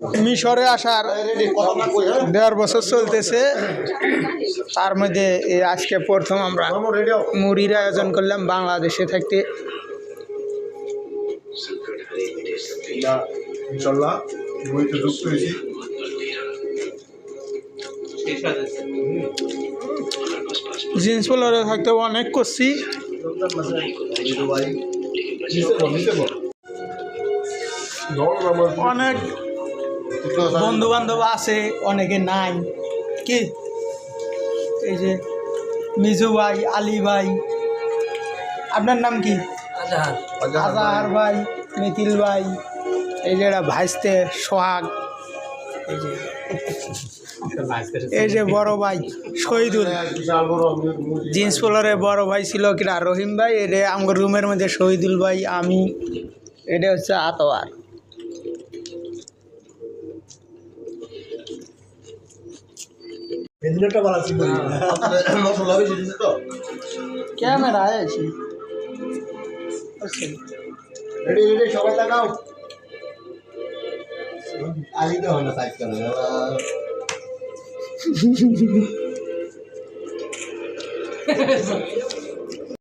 মিশরে আসার 1.5 বছর চলতেছে। তার মধ্যে আজকে প্রথম আমরা মুড়ির আয়োজন করলাম বাংলাদেশে থাকতে। ইনশাল্লাহ মুড়িতে যুক্ত হয়েছি। জিন্স পোলারে থাকতে অনেক করছি। অনেক বন্ধু বান্ধব আছে, অনেকে নাই। কি এই যে মিজু ভাই, আলী ভাই, আপনার নাম কি? আজাহার ভাই, মিথিল ভাই, এই যে ভাইস্তে সোহাগ, এই যে বড় ভাই শহীদুল, জিন্স পোলারে বড় ভাই ছিল কিনা রহিম ভাই, এটা আমার রুমের মধ্যে শহীদুল ভাই, আমি, এটা হচ্ছে আতোয়ার। ক্যামেরা আছে সবাই লাগাও। আগে তো হলো সাইজ করে